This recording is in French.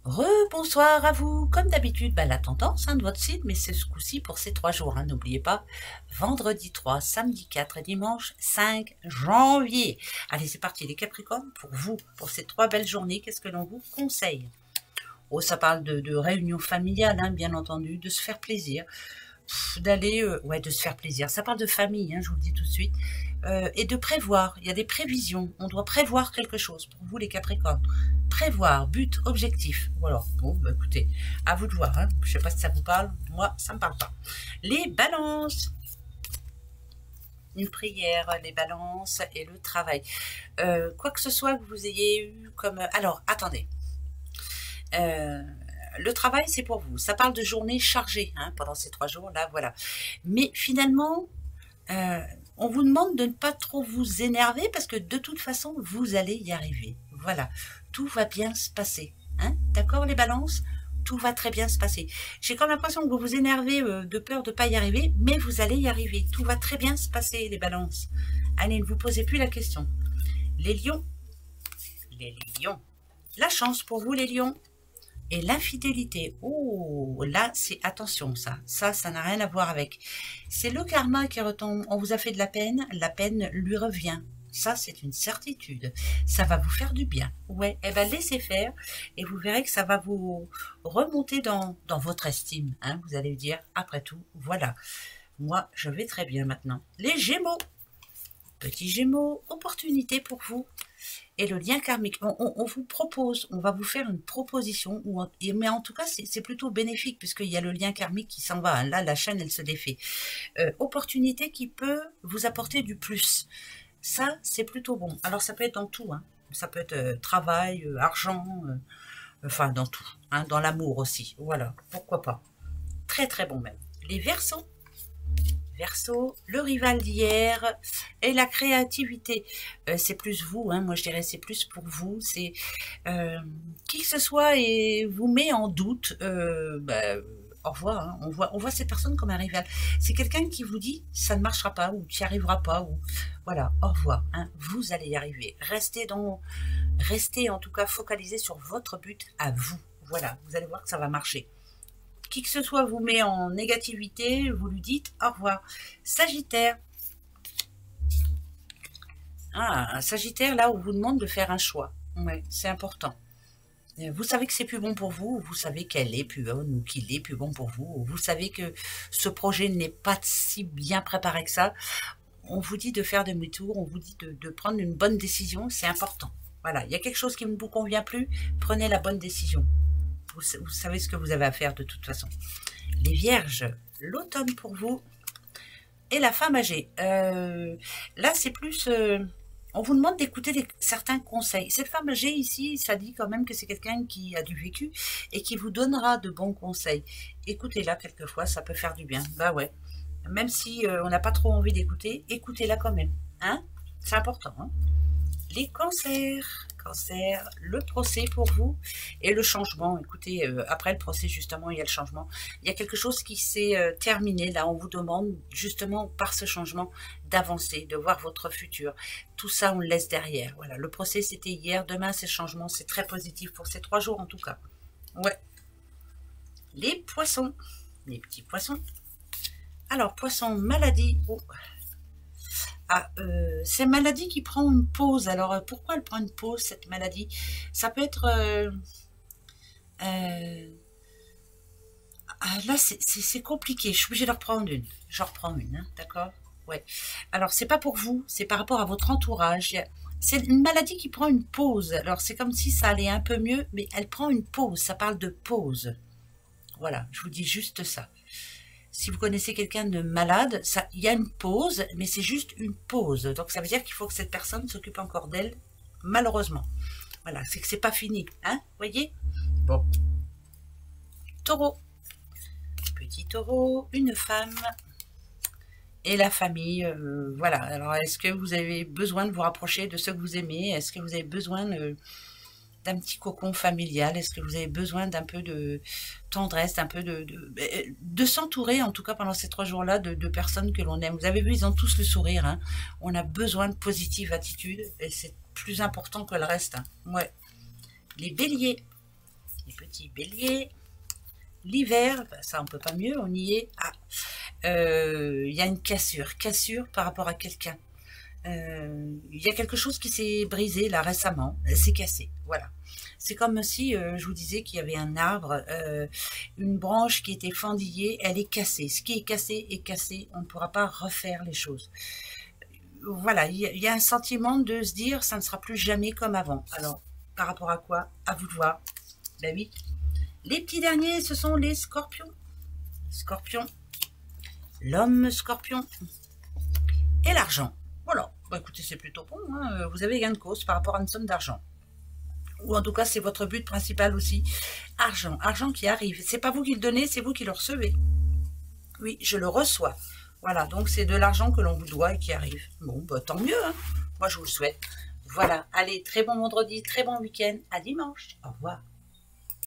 Rebonsoir à vous, comme d'habitude, la tendance de votre site, mais c'est ce coup-ci pour ces 3 jours, n'oubliez pas, vendredi 3, samedi 4 et dimanche 5 janvier. Allez, c'est parti les Capricornes, pour vous, pour ces 3 belles journées, qu'est-ce que l'on vous conseille? Oh, ça parle de réunion familiale, bien entendu, de se faire plaisir, d'aller, ouais, de se faire plaisir. Ça parle de famille, je vous le dis tout de suite, et de prévoir. Il y a des prévisions. On doit prévoir quelque chose pour vous, les Capricornes. Prévoir, but, objectif. Voilà. Bon, écoutez, à vous de voir. Je ne sais pas si ça vous parle. Moi, ça me parle pas. Les Balances. Une prière, les Balances et le travail. Quoi que ce soit que vous ayez eu comme. Alors, attendez. Le travail, c'est pour vous. Ça parle de journée chargée pendant ces 3 jours-là, voilà. Mais finalement, on vous demande de ne pas trop vous énerver parce que de toute façon, vous allez y arriver. Voilà, tout va bien se passer. D'accord, les balances? Tout va très bien se passer. J'ai comme l'impression que vous vous énervez de peur de ne pas y arriver, mais vous allez y arriver. Tout va très bien se passer, les balances. Allez, ne vous posez plus la question. Les lions. Les lions. La chance pour vous, les lions. Et l'infidélité, oh, là, c'est attention, ça n'a rien à voir avec. C'est le karma qui retombe, on vous a fait de la peine lui revient. Ça, c'est une certitude. Ça va vous faire du bien. Ouais, eh ben laissez faire et vous verrez que ça va vous remonter dans votre estime. Vous allez dire, après tout, voilà, moi, je vais très bien maintenant. Les Gémeaux, petits Gémeaux, opportunité pour vous. Et le lien karmique, on vous propose, on va vous faire une proposition, mais en tout cas, c'est plutôt bénéfique, puisqu'il y a le lien karmique qui s'en va. Là, la chaîne, elle se défait. Opportunité qui peut vous apporter du plus. Ça, c'est plutôt bon. Alors, ça peut être dans tout. Ça peut être travail, argent, enfin, dans tout. Dans l'amour aussi. Voilà, pourquoi pas. Très, très bon même. Les Verseaux. Verseau, le rival d'hier et la créativité. C'est plus vous, moi je dirais c'est plus pour vous. C'est qui que ce soit et vous met en doute. Au revoir. On voit cette personne comme un rival. C'est quelqu'un qui vous dit ça ne marchera pas ou tu n'y arriveras pas ou voilà. Au revoir. Vous allez y arriver. Restez en tout cas focalisé sur votre but à vous. Voilà, vous allez voir que ça va marcher. Qui que ce soit vous met en négativité, vous lui dites au revoir. Sagittaire. Un Sagittaire, là, on vous demande de faire un choix. Ouais, c'est important. Vous savez que c'est plus bon pour vous, vous savez qu'elle est plus bonne ou qu'il est plus bon pour vous, vous savez que ce projet n'est pas si bien préparé que ça. On vous dit de faire demi-tour, on vous dit de prendre une bonne décision, c'est important. Voilà, il y a quelque chose qui ne vous convient plus, prenez la bonne décision. Vous savez ce que vous avez à faire de toute façon. Les Vierges, l'automne pour vous et la femme âgée. Là, c'est plus... on vous demande d'écouter certains conseils. Cette femme âgée ici, ça dit quand même que c'est quelqu'un qui a du vécu et qui vous donnera de bons conseils. Écoutez-la quelquefois, ça peut faire du bien. Bah ouais. Même si on n'a pas trop envie d'écouter, écoutez-la quand même. C'est important. Les cancers. Cancer, le procès pour vous et le changement. Écoutez, après le procès, justement, il y a le changement. Il y a quelque chose qui s'est terminé. Là, on vous demande, justement, par ce changement, d'avancer, de voir votre futur. Tout ça, on le laisse derrière. Voilà, le procès, c'était hier. Demain, c'est le changement. C'est très positif pour ces 3 jours, en tout cas. Ouais. Les poissons. Les petits poissons. Alors, poisson, maladie. Oh. C'est une maladie qui prend une pause. Alors, pourquoi elle prend une pause, cette maladie? Ça peut être... là, c'est compliqué. Je suis obligée de reprendre une. J'en reprends une, d'accord? Ouais. Alors, c'est pas pour vous, c'est par rapport à votre entourage. C'est une maladie qui prend une pause. Alors, c'est comme si ça allait un peu mieux, mais elle prend une pause. Ça parle de pause. Voilà, je vous dis juste ça. Si vous connaissez quelqu'un de malade, il y a une pause, mais c'est juste une pause. Donc ça veut dire qu'il faut que cette personne s'occupe encore d'elle, malheureusement. Voilà, c'est que c'est pas fini, voyez? Bon. Taureau. Petit taureau, une femme et la famille. Voilà, alors est-ce que vous avez besoin de vous rapprocher de ceux que vous aimez? Est-ce que vous avez besoin d'un petit cocon familial? Est-ce que vous avez besoin d'un peu de tendresse, d'un peu de s'entourer, en tout cas pendant ces 3 jours-là, de personnes que l'on aime? Vous avez vu, ils ont tous le sourire. On a besoin de positive attitude et c'est plus important que le reste. Ouais. Les béliers. Les petit bélier. L'hiver, bah, ça on peut pas mieux, on y est. Ah, il y a une cassure par rapport à quelqu'un. Il y a quelque chose qui s'est brisé là récemment, elle s'est cassée, voilà. C'est comme si, je vous disais qu'il y avait un arbre, une branche qui était fendillée, elle est cassée. Ce qui est cassé, on ne pourra pas refaire les choses. Voilà, il y a un sentiment de se dire, ça ne sera plus jamais comme avant. Alors, par rapport à quoi? À vous de voir. Ben oui. Les petits derniers, ce sont les scorpions. Scorpion, l'homme scorpion et l'argent. Voilà, bah, écoutez, c'est plutôt bon, hein. Vous avez gain de cause par rapport à une somme d'argent. Ou en tout cas, c'est votre but principal aussi. Argent qui arrive. C'est pas vous qui le donnez, c'est vous qui le recevez. Oui, je le reçois. Voilà, donc c'est de l'argent que l'on vous doit et qui arrive. Bon, bah, tant mieux, hein. Moi, je vous le souhaite. Voilà, allez, très bon vendredi, très bon week-end. À dimanche. Au revoir.